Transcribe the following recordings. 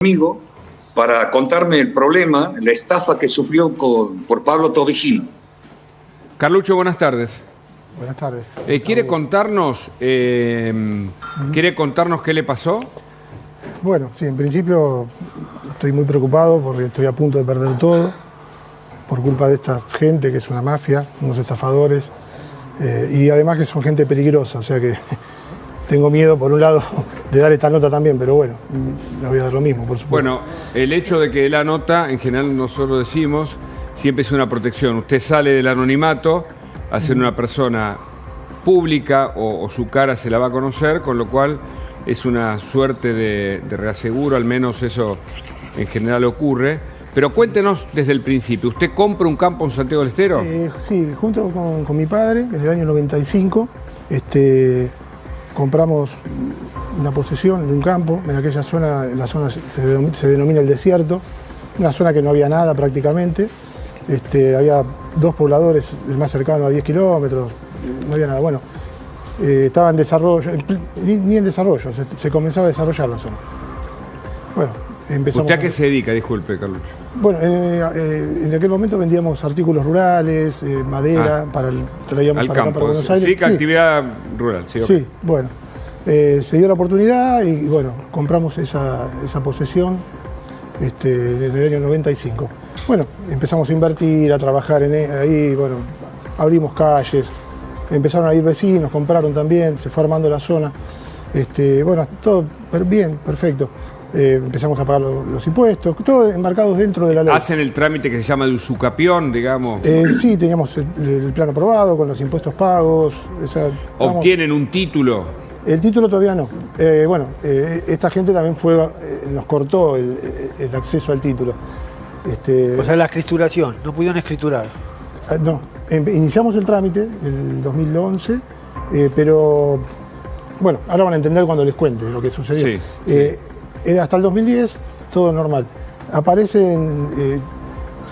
Conmigo para contarme el problema, la estafa que sufrió por Pablo Tobigino. Carlucho, buenas tardes. Buenas tardes. ¿Quiere contarnos qué le pasó? Bueno, sí, en principio estoy muy preocupado porque estoy a punto de perder todo por culpa de esta gente que es una mafia, unos estafadores, y además que son gente peligrosa, o sea que tengo miedo, por un lado, de dar esta nota también, pero bueno, la voy a dar lo mismo, por supuesto. Bueno, el hecho de que la nota, en general nosotros decimos, siempre es una protección. Usted sale del anonimato a ser una persona pública o su cara se la va a conocer, con lo cual es una suerte de reaseguro, al menos eso en general ocurre. Pero cuéntenos desde el principio, ¿usted compra un campo en Santiago del Estero? Sí, junto con mi padre, en el año 95, compramos una posesión de un campo. En aquella zona, la zona se denomina el desierto, una zona que no había nada prácticamente. Había dos pobladores, el más cercano a 10 kilómetros, no había nada. Bueno, estaba en desarrollo, ni en desarrollo, se comenzaba a desarrollar la zona. Bueno, empezamos. ¿Usted a qué se dedica? Disculpe, Carlos. Bueno, en aquel momento vendíamos artículos rurales, madera, traíamos para acá, para Buenos Aires. Sí, que actividad rural. Sí, sí, bueno. Se dio la oportunidad y bueno, compramos esa posesión en el año 95. Bueno, empezamos a invertir, a trabajar ahí, bueno, abrimos calles, empezaron a ir vecinos, compraron también, se fue armando la zona. Bueno, todo bien, perfecto. Empezamos a pagar los impuestos, todo embarcados dentro de la ley. ¿Hacen el trámite que se llama de usucapión, digamos? Sí, teníamos el plan aprobado con los impuestos pagos. ¿Obtienen un título? El título todavía no. Esta gente también nos cortó el acceso al título. O sea, la escrituración, no pudieron escriturar. No, iniciamos el trámite en el 2011, pero bueno, ahora van a entender cuando les cuente lo que sucedió. Sí. Hasta el 2010, todo normal. Aparecen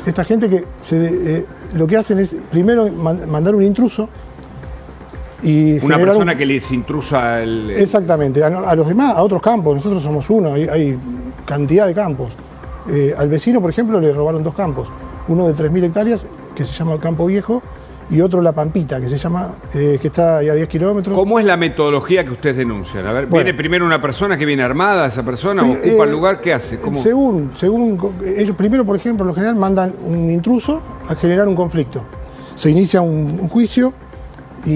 esta gente que lo que hacen es primero mandar un intruso. Y una persona que les intrusa el... Exactamente, a los demás, a otros campos, nosotros somos uno, hay cantidad de campos. Al vecino, por ejemplo, le robaron dos campos, uno de 3.000 hectáreas, que se llama el Campo Viejo, y otro La Pampita, que se llama, que está ahí a 10 kilómetros. ¿Cómo es la metodología que ustedes denuncian? A ver, bueno, ¿viene primero una persona que viene armada, esa persona, ocupa el lugar? ¿Qué hace? ¿Cómo? Según ellos primero, por ejemplo, en lo general mandan un intruso a generar un conflicto. Se inicia un juicio.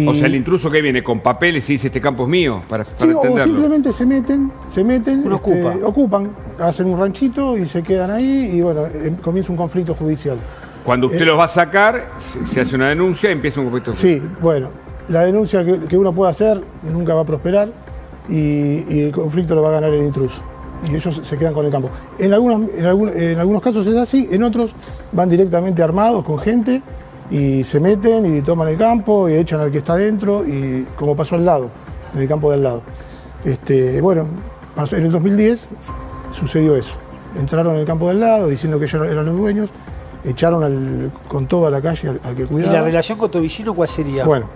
O sea, el intruso que viene con papeles y dice este campo es mío, para entenderlo. O simplemente se meten, ocupan, hacen un ranchito y se quedan ahí y bueno, comienza un conflicto judicial. Cuando usted los va a sacar, se hace una denuncia y empieza un conflicto judicial. Sí, bueno, la denuncia que uno puede hacer nunca va a prosperar y el conflicto lo va a ganar el intruso. Y ellos se quedan con el campo. En algunos casos es así, en otros van directamente armados con gente y se meten y toman el campo y echan al que está adentro, y como pasó al lado, en el campo de al lado. Bueno, pasó, en el 2010 sucedió eso. Entraron en el campo de al lado diciendo que ellos eran los dueños, echaron con toda la calle al que cuidaba. ¿Y la relación con Tobigino cuál sería? Bueno,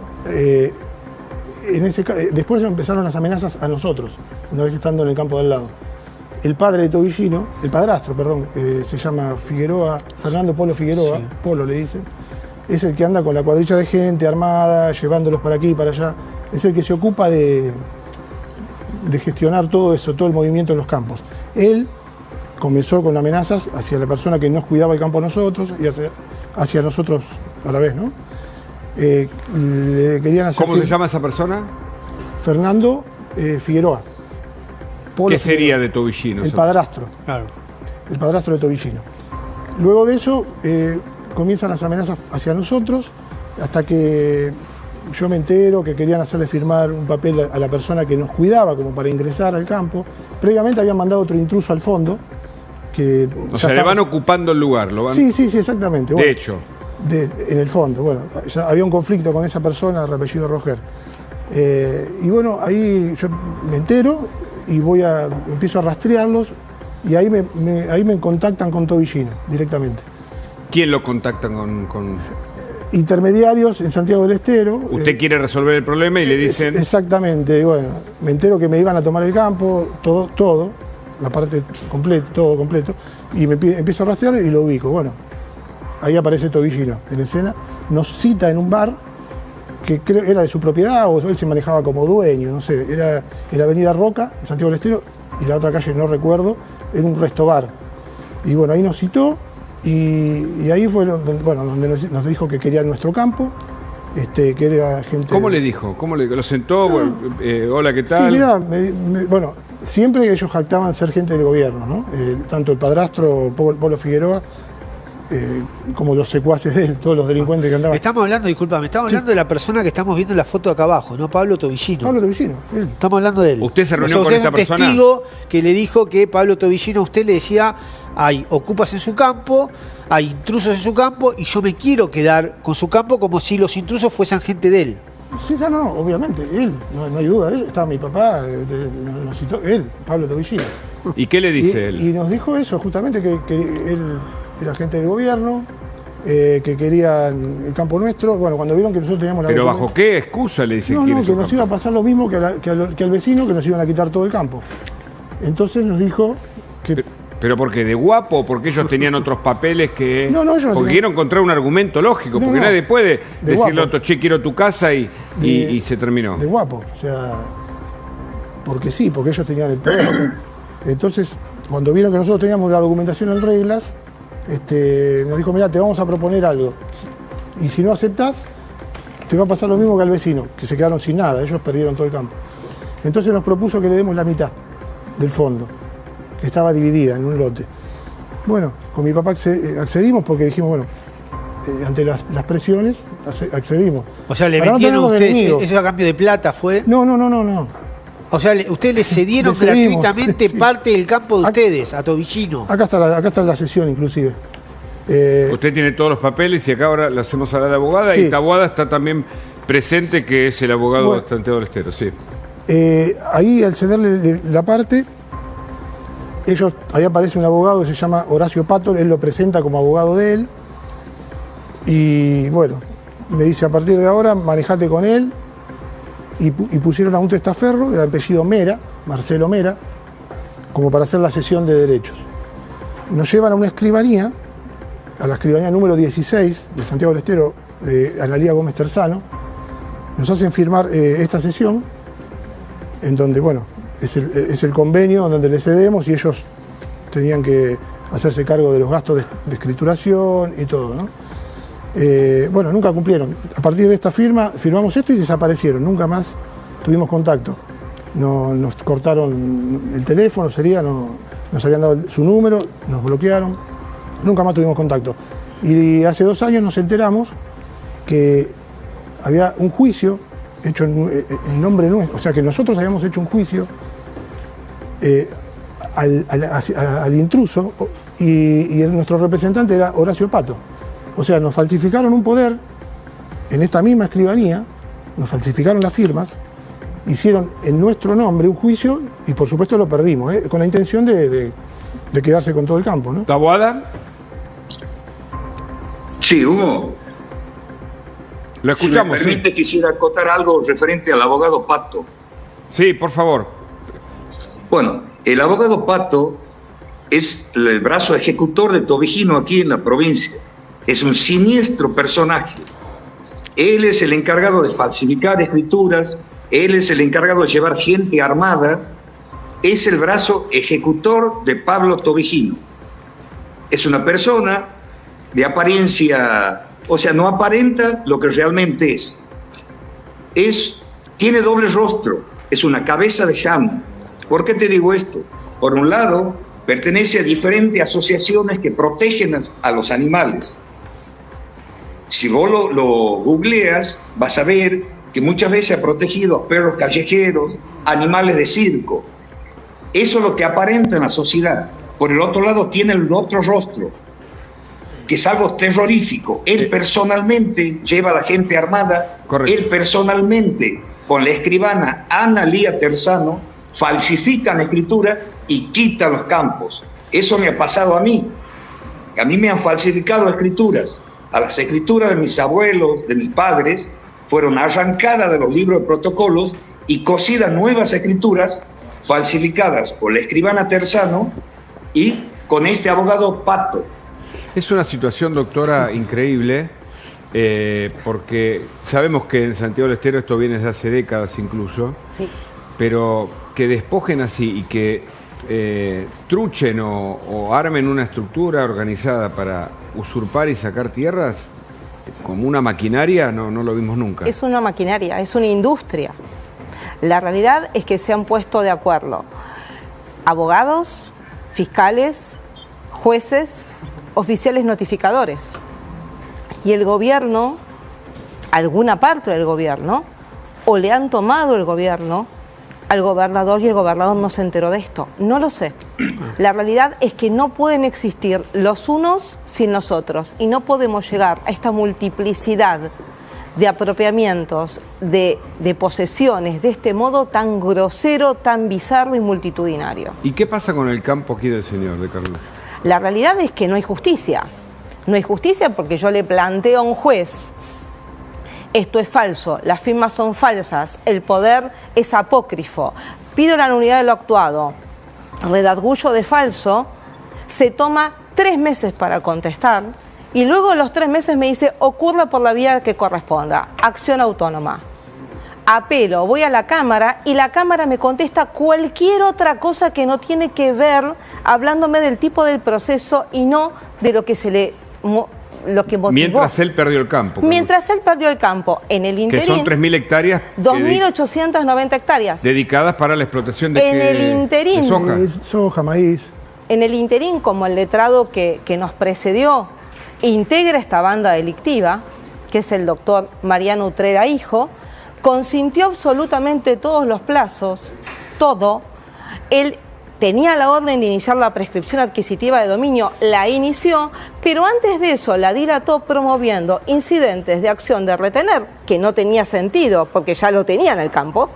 después empezaron las amenazas a nosotros, una vez estando en el campo de al lado. El padre de Tobigino, el padrastro, perdón, se llama Figueroa, Fernando Polo Figueroa, sí. Polo le dicen. Es el que anda con la cuadrilla de gente armada, llevándolos para aquí y para allá. Es el que se ocupa de gestionar todo eso, todo el movimiento en los campos. Él comenzó con amenazas hacia la persona que nos cuidaba el campo a nosotros y hacia nosotros a la vez, ¿no? Le querían hacer. ¿Cómo se llama esa persona? Fernando Figueroa. ¿Qué sería de Tobigino? El padrastro. Claro. El padrastro de Tobigino. Luego de eso, comienzan las amenazas hacia nosotros, hasta que yo me entero que querían hacerle firmar un papel a la persona que nos cuidaba como para ingresar al campo. Previamente habían mandado otro intruso al fondo. O sea, le van ocupando el lugar. Sí, exactamente. Bueno, de hecho. En el fondo, bueno, ya había un conflicto con esa persona de apellido Roger. Y bueno, ahí yo me entero y empiezo a rastrearlos y ahí me contactan con Tobigino directamente. ¿Quién lo contacta con...? Intermediarios en Santiago del Estero. Usted quiere resolver el problema y le dicen... Exactamente, bueno, me entero que me iban a tomar el campo, todo. la parte completa, todo completo, y empiezo a rastrear y lo ubico. Bueno, ahí aparece Tobillino en escena, nos cita en un bar que creo era de su propiedad o él se manejaba como dueño, no sé, era en la avenida Roca, en Santiago del Estero, y la otra calle no recuerdo, era un resto bar. Y bueno, ahí nos citó y ahí fue donde nos dijo que quería nuestro campo, que era gente... ¿Cómo le dijo? ¿Cómo lo sentó? No. Hola, ¿qué tal? Sí, mirá, bueno, siempre ellos jactaban ser gente del gobierno, ¿no? Tanto el padrastro Polo Figueroa, como los secuaces de él, todos los delincuentes que andaban. Estamos hablando, disculpame, estamos hablando de la persona que estamos viendo en la foto acá abajo, ¿no? Pablo Tobillino. Pablo Tobillino, él. Estamos hablando de él. ¿Usted se reunió con usted esta es un persona? testigo que le dijo que Pablo Tobillino a usted le decía, hay ocupas en su campo, hay intrusos en su campo y yo me quiero quedar con su campo como si los intrusos fuesen gente de él. Sí, no, obviamente, él, no hay duda, él, estaba mi papá, nos citó, él, Pablo Tobillino. ¿Y qué le dice él? Y nos dijo eso, justamente que él era gente del gobierno, que querían el campo nuestro. Bueno, cuando vieron que nosotros teníamos la ¿Pero documentación... bajo qué excusa le dice No, que quiere que su nos campo? iba a pasar lo mismo que al vecino, que nos iban a quitar todo el campo. Entonces nos dijo que... ¿Pero porque de guapo o porque ellos tenían otros papeles que...? No, ellos no porque tenían... quiero encontrar un argumento lógico, No, porque no. nadie puede De decirle a guapos. otro, che, quiero tu casa y se terminó. De guapo, o sea... Porque sí, porque ellos tenían el poder. Entonces, cuando vieron que nosotros teníamos la documentación en reglas, nos dijo, mirá, te vamos a proponer algo. Y si no aceptás, te va a pasar lo mismo que al vecino, que se quedaron sin nada, ellos perdieron todo el campo. Entonces nos propuso que le demos la mitad del fondo, que estaba dividida en un lote. Bueno, con mi papá accedimos porque dijimos, bueno, ante las presiones accedimos. O sea, le Para no vendieron a tenernos de ustedes, enemigos. eso a cambio de plata fue. No. O sea, ustedes le cedieron Le cedimos, gratuitamente sí. parte del campo de ustedes, a Tobillino. Acá está la sesión inclusive. Usted tiene todos los papeles y acá ahora le hacemos hablar a la abogada Sí. y Taboada está también presente, que es el abogado Bueno. de Santiago del Estero, sí. Ahí al cederle la parte, ahí aparece un abogado que se llama Horacio Pato, él lo presenta como abogado de él. Y bueno, me dice, a partir de ahora manejate con él. Y pusieron a un testaferro de apellido Mera, Marcelo Mera, como para hacer la cesión de derechos. Nos llevan a una escribanía, a la escribanía número 16 de Santiago del Estero, de Analía Gómez Terzano. Nos hacen firmar esta cesión, en donde, bueno, es el convenio donde le cedemos y ellos tenían que hacerse cargo de los gastos de escrituración y todo, ¿no? Bueno, nunca cumplieron. A partir de esta firma, firmamos esto y desaparecieron. Nunca más tuvimos contacto. Nos cortaron el teléfono, nos habían dado su número, nos bloquearon. Nunca más tuvimos contacto. Y hace 2 años nos enteramos que había un juicio hecho en nombre nuestro. O sea, que nosotros habíamos hecho un juicio al intruso y nuestro representante era Horacio Pato. O sea, nos falsificaron un poder en esta misma escribanía, nos falsificaron las firmas, hicieron en nuestro nombre un juicio y por supuesto lo perdimos, con la intención de quedarse con todo el campo, ¿no? ¿Taboada? Sí, Hugo. Lo escuchamos, Si me permite, quisiera acotar algo referente al abogado Pato. Sí, por favor. Bueno, el abogado Pato es el brazo ejecutor de Tobillino aquí en la provincia. Es un siniestro personaje. Él es el encargado de falsificar escrituras, él es el encargado de llevar gente armada, es el brazo ejecutor de Pablo Tobillino. Es una persona de apariencia, o sea, no aparenta lo que realmente es. Tiene doble rostro, es una cabeza de llama. ¿Por qué te digo esto? Por un lado, pertenece a diferentes asociaciones que protegen a los animales. Si vos lo googleas, vas a ver que muchas veces ha protegido a perros callejeros, animales de circo. Eso es lo que aparenta en la sociedad. Por el otro lado, tiene el otro rostro, que es algo terrorífico. Él personalmente lleva a la gente armada. Correcto. Él personalmente, con la escribana Analía Terzano, falsifica la escritura y quita los campos. Eso me ha pasado a mí. A mí me han falsificado escrituras. A las escrituras de mis abuelos, de mis padres, fueron arrancadas de los libros de protocolos y cosidas nuevas escrituras falsificadas por la escribana Terzano y con este abogado Pato. Es una situación, doctora, increíble, porque sabemos que en Santiago del Estero esto viene desde hace décadas incluso, Sí. pero que despojen así y que truchen o armen una estructura organizada para usurpar y sacar tierras como una maquinaria, no lo vimos nunca. Es una maquinaria, es una industria. La realidad es que se han puesto de acuerdo abogados, fiscales, jueces, oficiales notificadores. Y el gobierno, alguna parte del gobierno, o le han tomado el gobierno al gobernador y el gobernador no se enteró de esto. No lo sé. La realidad es que no pueden existir los unos sin los otros y no podemos llegar a esta multiplicidad de apropiamientos, de posesiones, de este modo tan grosero, tan bizarro y multitudinario. ¿Y qué pasa con el campo aquí del señor de Carlos? La realidad es que no hay justicia. No hay justicia porque yo le planteo a un juez: esto es falso, las firmas son falsas, el poder es apócrifo, pido la nulidad de lo actuado, redarguyo de falso, se toma 3 meses para contestar y luego de los 3 meses me dice ocurra por la vía que corresponda, acción autónoma. Apelo, voy a la Cámara y la Cámara me contesta cualquier otra cosa que no tiene que ver, hablándome del tipo del proceso y no de lo que se le... lo que motivó. Mientras él perdió el campo. Mientras él perdió el campo. En el interín... Que son 3.000 hectáreas. 2.890 hectáreas. Dedicadas para la explotación de, en el interín, de soja. Soja, maíz. En el interín, como el letrado que nos precedió integra esta banda delictiva, que es el doctor Mariano Utrera Hijo, consintió absolutamente todos los plazos, todo. Él tenía la orden de iniciar la prescripción adquisitiva de dominio, la inició, pero antes de eso la dilató promoviendo incidentes de acción de retener, que no tenía sentido porque ya lo tenía en el campo,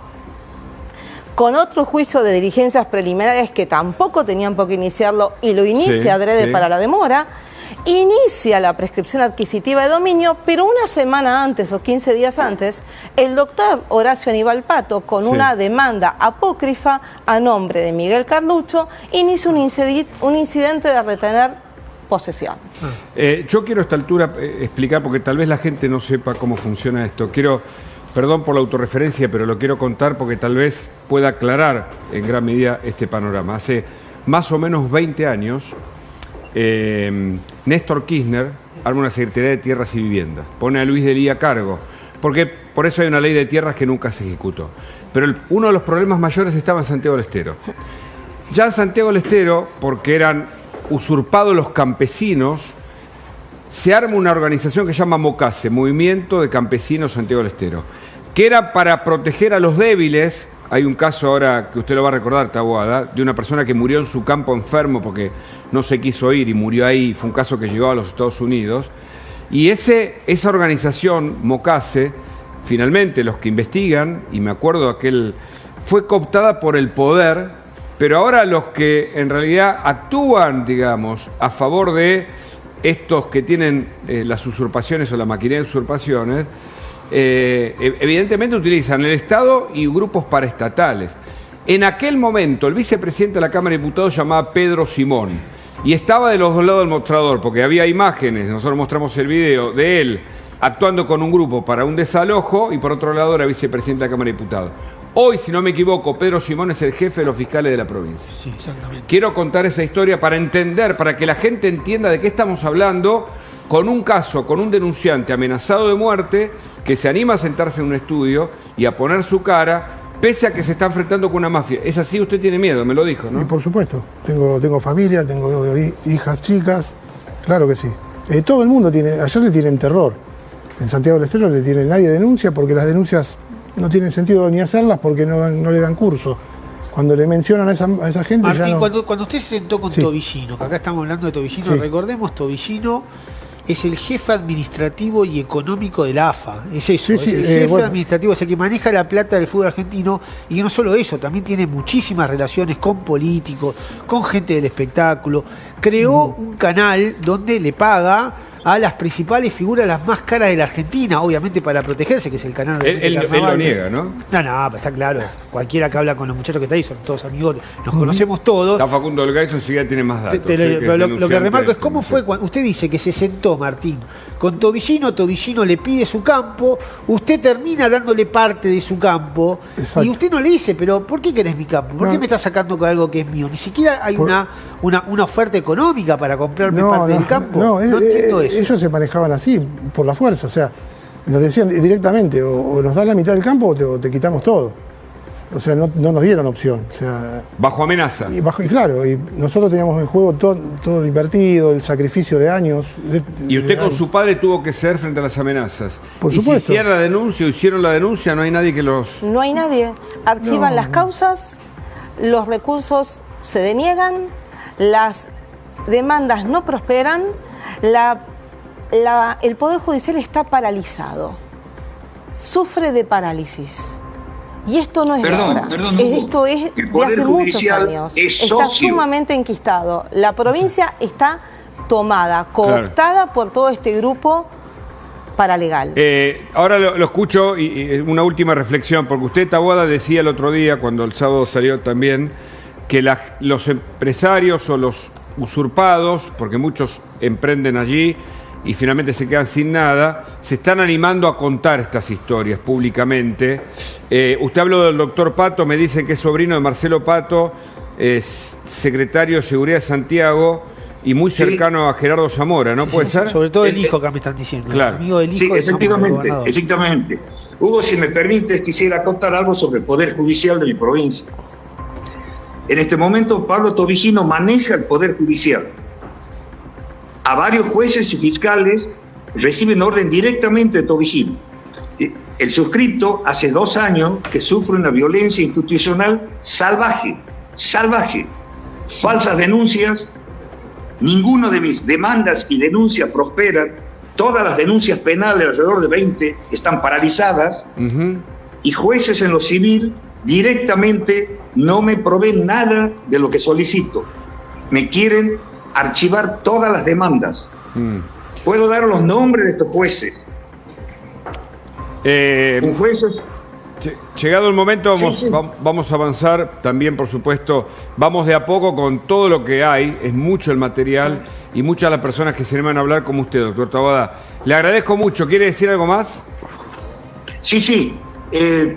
con otro juicio de diligencias preliminares que tampoco tenían por qué iniciarlo y lo inicia adrede para la demora. Inicia la prescripción adquisitiva de dominio, pero una semana antes o 15 días antes, el doctor Horacio Aníbal Pato, con una demanda apócrifa a nombre de Miguel Carlucho, inicia un incidente de retener posesión. Yo quiero a esta altura explicar, porque tal vez la gente no sepa cómo funciona esto. Perdón por la autorreferencia, pero lo quiero contar porque tal vez pueda aclarar en gran medida este panorama. Hace más o menos 20 años... Néstor Kirchner arma una Secretaría de Tierras y Viviendas, pone a Luis de Lía a cargo, porque por eso hay una ley de tierras que nunca se ejecutó. Pero uno de los problemas mayores estaba en Santiago del Estero. Ya en Santiago del Estero, porque eran usurpados los campesinos, se arma una organización que se llama MOCASE, Movimiento de Campesinos Santiago del Estero, que era para proteger a los débiles. Hay un caso ahora que usted lo va a recordar, Taboada, de una persona que murió en su campo enfermo porque no se quiso ir y murió ahí. Fue un caso que llegó a los Estados Unidos. Y esa organización, MOCASE, finalmente los que investigan, y me acuerdo fue cooptada por el poder, pero ahora los que en realidad actúan, digamos, a favor de estos que tienen las usurpaciones o la maquinaria de usurpaciones, evidentemente utilizan el Estado y grupos paraestatales. En aquel momento el vicepresidente de la Cámara de Diputados se llamaba Pedro Simón y estaba de los dos lados del mostrador porque había imágenes, nosotros mostramos el video de él actuando con un grupo para un desalojo y por otro lado era vicepresidente de la Cámara de Diputados. Hoy, si no me equivoco, Pedro Simón es el jefe de los fiscales de la provincia. Sí, exactamente. Quiero contar esa historia para entender, para que la gente entienda de qué estamos hablando, con un caso, con un denunciante amenazado de muerte que se anima a sentarse en un estudio y a poner su cara, pese a que se está enfrentando con una mafia. Es así, usted tiene miedo, me lo dijo, ¿no? Y por supuesto, tengo familia, tengo hijas chicas, claro que sí. Todo el mundo ayer le tienen terror. En Santiago del Estero nadie denuncia porque las denuncias no tienen sentido ni hacerlas porque no le dan curso. Cuando le mencionan a esa gente Martín, ya no... cuando usted se sentó con Tobillino, que acá estamos hablando de Tobillino, recordemos, Tobillino es el jefe administrativo y económico de la AFA. Es eso, es el jefe administrativo, es el que maneja la plata del fútbol argentino y que no solo eso, también tiene muchísimas relaciones con políticos, con gente del espectáculo. Creó un canal donde le paga a las principales figuras, las más caras de la Argentina, obviamente para protegerse, que es el canal de Él lo niega, ¿no? No, pero está claro. Cualquiera que habla con los muchachos que está ahí son todos amigos, nos conocemos todos. Está Facundo del Gaiso, si ya tiene más datos. Lo que remarco es cómo fue cuando usted dice que se sentó, Martín, con Tobillino, Tobillino le pide su campo, usted termina dándole parte de su campo. Exacto. Y usted no le dice, pero ¿por qué querés mi campo? ¿Por qué me estás sacando con algo que es mío? Ni siquiera hay una oferta económica para comprarme parte del campo. No entiendo eso. Ellos se manejaban así, por la fuerza. O sea, nos decían directamente, o nos das la mitad del campo o te quitamos todo. O sea, no nos dieron opción. O sea, bajo amenaza. Y claro, y nosotros teníamos en juego todo lo invertido, el sacrificio de años. Y usted con su padre tuvo que ceder frente a las amenazas. Por supuesto. Si hicieron la denuncia, no hay nadie que los... No hay nadie. Archivan las causas, los recursos se deniegan, las demandas no prosperan, el Poder Judicial está paralizado. Sufre de parálisis. Y esto no es de ahora. Esto es de hace muchos años. Está sumamente enquistado. La provincia está tomada, cooptada por todo este grupo paralegal. Ahora lo escucho y una última reflexión, porque usted, Taboada, decía el otro día, cuando el sábado salió también, que los empresarios o los usurpados, porque muchos emprenden allí y finalmente se quedan sin nada, se están animando a contar estas historias públicamente. Usted habló del doctor Pato, me dicen que es sobrino de Marcelo Pato, es secretario de Seguridad de Santiago y muy cercano a Gerardo Zamora, ¿no puede ser? Sobre todo el hijo que me están diciendo, claro. El amigo del hijo de Zamora, efectivamente. Hugo, si me permites, quisiera contar algo sobre el Poder Judicial de mi provincia. En este momento, Pablo Tobillino maneja el Poder Judicial. A varios jueces y fiscales reciben orden directamente de Tobillino. El suscripto hace 2 años que sufre una violencia institucional salvaje. Falsas denuncias, ninguna de mis demandas y denuncias prosperan, todas las denuncias penales, alrededor de 20, están paralizadas, y jueces en lo civil directamente no me proveen nada de lo que solicito. Me quieren archivar todas las demandas. Puedo dar los nombres de estos jueces. Llegado el momento, vamos a avanzar también, por supuesto. Vamos de a poco con todo lo que hay. Es mucho el material y muchas las personas que se animan a hablar como usted, doctor Taboada. Le agradezco mucho. ¿Quiere decir algo más? Sí.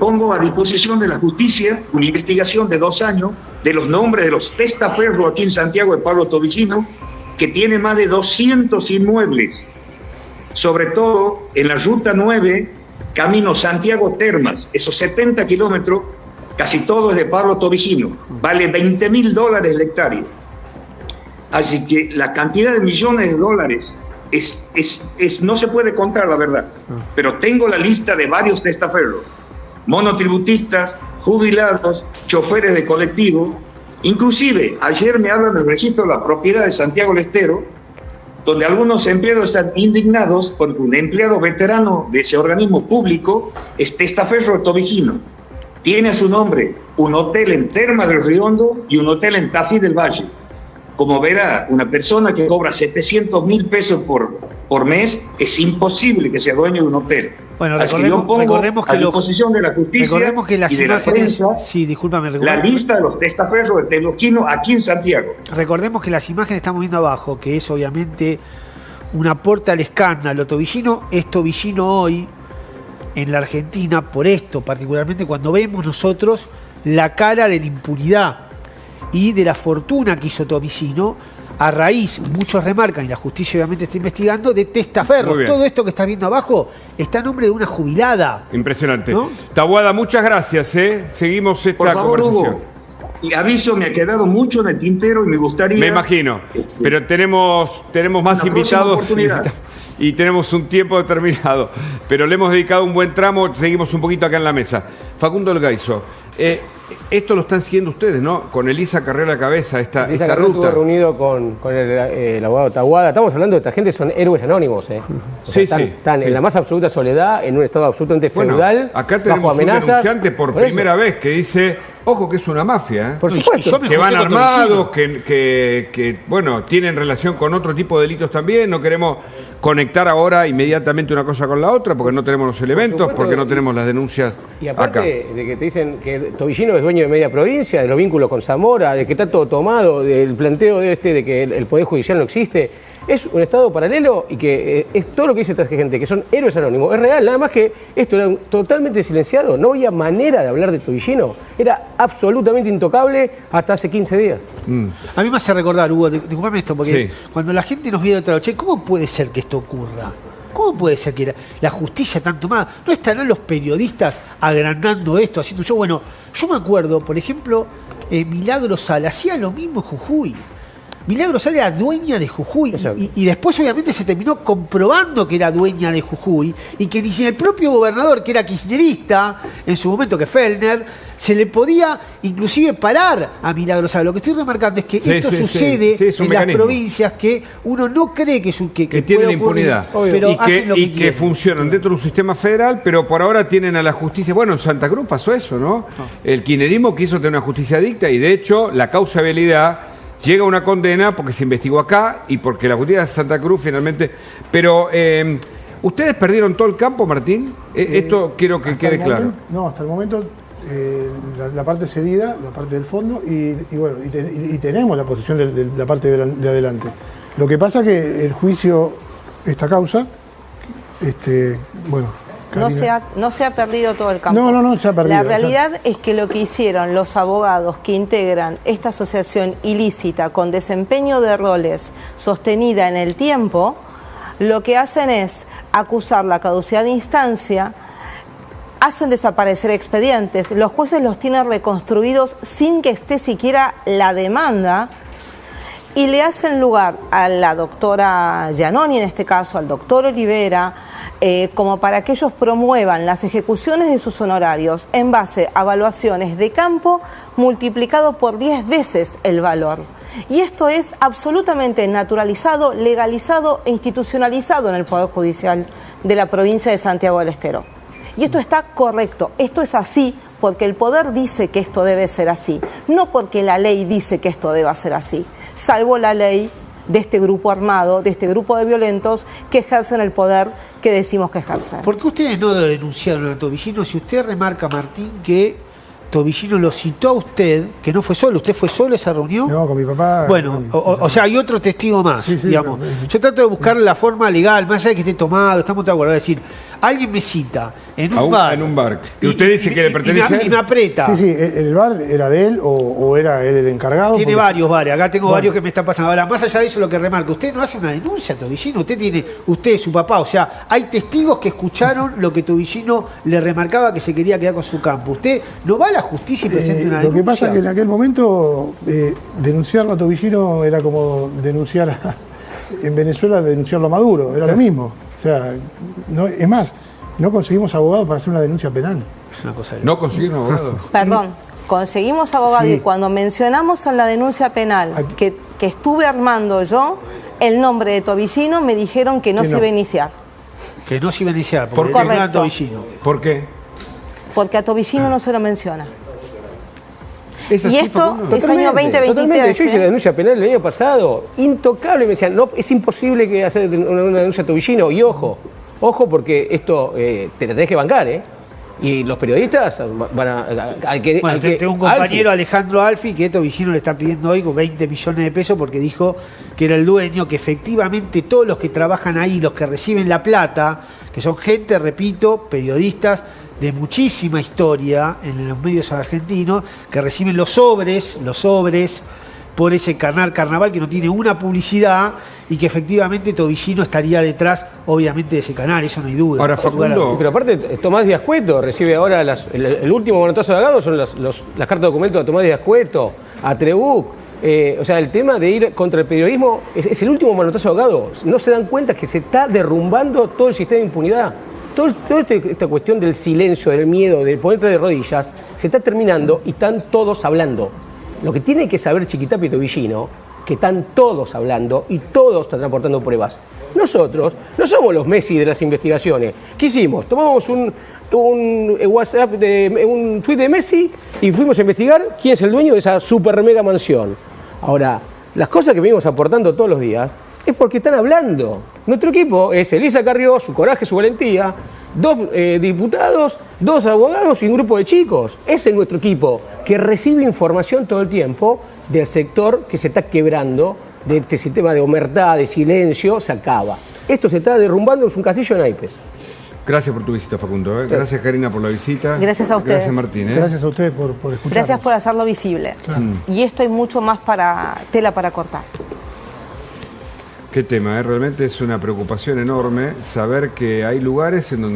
Pongo a disposición de la justicia una investigación de 2 años de los nombres de los testaferros aquí en Santiago de Pablo Tobillino, que tiene más de 200 inmuebles, sobre todo en la Ruta 9, camino Santiago-Termas. Esos 70 kilómetros, casi todo es de Pablo Tobillino. Vale $20.000 la hectárea. Así que la cantidad de millones de dólares no se puede contar, la verdad. Pero tengo la lista de varios testaferros, monotributistas, jubilados, choferes de colectivo. Inclusive, ayer me hablan del registro de la propiedad de Santiago del Estero, donde algunos empleados están indignados porque un empleado veterano de ese organismo público es testaferro de Tobillino. Tiene a su nombre un hotel en Termas del Riondo y un hotel en Tafí del Valle. Como verá, una persona que cobra 700.000 pesos por mes, es imposible que sea dueño de un hotel. Bueno, recordemos que a disposición de la justicia las y de imágenes, la prensa, la lista de los testaferros de Teloquino aquí en Santiago. Recordemos que las imágenes estamos viendo abajo, que es obviamente un aporte al escándalo. Tobillino es Tobillino hoy en la Argentina, por esto particularmente, cuando vemos nosotros la cara de la impunidad y de la fortuna que hizo Tobillino a raíz, muchos remarcan, y la justicia obviamente está investigando, de testaferros. Todo esto que estás viendo abajo está a nombre de una jubilada. Impresionante. ¿No? Taboada, muchas gracias. Seguimos esta conversación. Hugo, y aviso, me ha quedado mucho en el tintero y me gustaría... Me imagino, pero tenemos más invitados y tenemos un tiempo determinado. Pero le hemos dedicado un buen tramo, seguimos un poquito acá en la mesa. Facundo El Gaiso, esto lo están siguiendo ustedes, ¿no? Con Elisa Carrera Cabeza, esta ruta. Estuvo reunido con el abogado Taboada. Estamos hablando de esta gente, son héroes anónimos, Están en la más absoluta soledad, en un estado absolutamente feudal, acá tenemos un denunciante por primera vez que dice, ojo que es una mafia, Por supuesto. Que van armados, que tienen relación con otro tipo de delitos también, no queremos conectar ahora inmediatamente una cosa con la otra, porque no tenemos los elementos, porque no tenemos las denuncias y aparte acá. De que te dicen que Tobillino es dueño de media provincia, de los vínculos con Zamora, de que está todo tomado, del planteo de que el Poder Judicial no existe. Es un estado paralelo y que es todo lo que dice esta gente, que son héroes anónimos. Es real, nada más que esto era totalmente silenciado. No había manera de hablar de Tobillino. Era absolutamente intocable hasta hace 15 días. A mí me hace recordar, Hugo, disculpame esto, porque cuando la gente nos viene otra noche, ¿cómo puede ser que esto ocurra? ¿Cómo puede ser que la justicia tan tomada? ¿No estarán los periodistas agrandando esto, haciendo yo? Bueno, yo me acuerdo, por ejemplo, Milagro Sala hacía lo mismo en Jujuy. Milagro Sala era dueña de Jujuy y después obviamente se terminó comprobando que era dueña de Jujuy y que ni siquiera el propio gobernador, que era kirchnerista en su momento, que Fellner, se le podía inclusive parar a Milagro Sala. Lo que estoy remarcando es que esto sucede en las provincias que uno no cree que tienen impunidad, pero y que funcionan dentro de un sistema federal, pero por ahora tienen a la justicia. Bueno, en Santa Cruz pasó eso, ¿no? El kirchnerismo quiso tener una justicia dicta y de hecho la causa de habilidad llega una condena porque se investigó acá y porque la justicia de Santa Cruz finalmente... Pero, ¿ustedes perdieron todo el campo, Martín? Esto quiero que quede claro. No, hasta el momento la parte cedida, la parte del fondo y bueno, y tenemos la posición de la parte de adelante. Lo que pasa que el juicio, esta causa, bueno... No se ha perdido todo el campo. No, se ha perdido. La realidad es que lo que hicieron los abogados que integran esta asociación ilícita con desempeño de roles sostenida en el tiempo, lo que hacen es acusar la caducidad de instancia, hacen desaparecer expedientes, los jueces los tienen reconstruidos sin que esté siquiera la demanda y le hacen lugar a la doctora Giannoni, en este caso, al doctor Olivera, como para que ellos promuevan las ejecuciones de sus honorarios en base a evaluaciones de campo multiplicado por 10 veces el valor. Y esto es absolutamente naturalizado, legalizado e institucionalizado en el Poder Judicial de la provincia de Santiago del Estero. Y esto está correcto, esto es así porque el poder dice que esto debe ser así, no porque la ley dice que esto deba ser así, salvo la ley de este grupo armado, de este grupo de violentos que ejercen el poder que decimos que ejercen. ¿Por qué ustedes no denunciaron a Tobillino si usted remarca, Martín, que Tobillino lo citó a usted, que no fue solo? ¿Usted fue solo a esa reunión? No, con mi papá. Bueno, o sea, hay otro testigo más, digamos. Yo trato de buscar la forma legal, más allá de que esté tomado, estamos de acuerdo. Es decir, alguien me cita en un bar. En un bar. Y usted dice que le pertenece a él. Y me aprieta. Sí, el bar era de él o era él el encargado. Tiene varios bares, acá tengo varios que me están pasando. Ahora, más allá de eso, lo que remarca, usted no hace una denuncia a Tobillino, usted, su papá, o sea, hay testigos que escucharon lo que Tobillino le remarcaba que se quería quedar con su campo. Usted no va a la justicia y presenta una denuncia. Lo que pasa es que en aquel momento denunciarlo a Tobillino era como denunciar en Venezuela, denunciarlo a Maduro, era lo mismo. O sea, es más, no conseguimos abogado para hacer una denuncia penal. Es una cosa ¿No conseguimos abogado? Perdón, conseguimos abogado y cuando mencionamos en la denuncia penal que estuve armando yo el nombre de Tobillino, me dijeron que no se iba a iniciar. Que no se iba a iniciar, porque Correcto. Tobillino. ¿Por qué? Porque a Tobillino no se lo menciona. ¿Es así, Y esto Facundo? es año 2023. Yo hice la denuncia penal el año pasado, intocable, me decían, no, es imposible que hacer una denuncia a Tobillino. Y ojo porque esto te tenés que bancar, ¿eh? Y los periodistas van a... Tengo un compañero, Alejandro Alfi, que Tobillino le está pidiendo hoy con 20 millones de pesos porque dijo que era el dueño, que efectivamente todos los que trabajan ahí, los que reciben la plata, que son gente, repito, periodistas de muchísima historia en los medios argentinos, que reciben los sobres por ese carnaval que no tiene una publicidad y que efectivamente Tobillino estaría detrás, obviamente, de ese canal, eso no hay duda. Ahora, Facundo... Pero aparte, Tomás Díaz Cueto recibe ahora el último manotazo de Agado, son las cartas de documento de Tomás Díaz Cueto, a Trebuch. O sea, el tema de ir contra el periodismo es el último manotazo de Agado. No se dan cuenta que se está derrumbando todo el sistema de impunidad. Toda esta cuestión del silencio, del miedo, del ponerte de rodillas, se está terminando y están todos hablando. Lo que tiene que saber Chiquitapia y Tobillino, que están todos hablando y todos están aportando pruebas. Nosotros no somos los Messi de las investigaciones. ¿Qué hicimos? Tomamos un WhatsApp, un tweet de Messi y fuimos a investigar quién es el dueño de esa super mega mansión. Ahora, las cosas que venimos aportando todos los días es porque están hablando. Nuestro equipo es Elisa Carrió, su coraje, su valentía, 2 diputados, 2 abogados y un grupo de chicos. Ese es nuestro equipo, que recibe información todo el tiempo del sector que se está quebrando, de este sistema de omertá, de silencio, se acaba. Esto se está derrumbando, es un castillo en naipes. Gracias por tu visita, Facundo. Gracias, Karina, por la visita. Gracias a ustedes. Gracias, Martín. Gracias a ustedes por escucharnos. Gracias por hacerlo visible. Claro. Y esto hay mucho más tela para cortar. Qué tema, realmente es una preocupación enorme saber que hay lugares en donde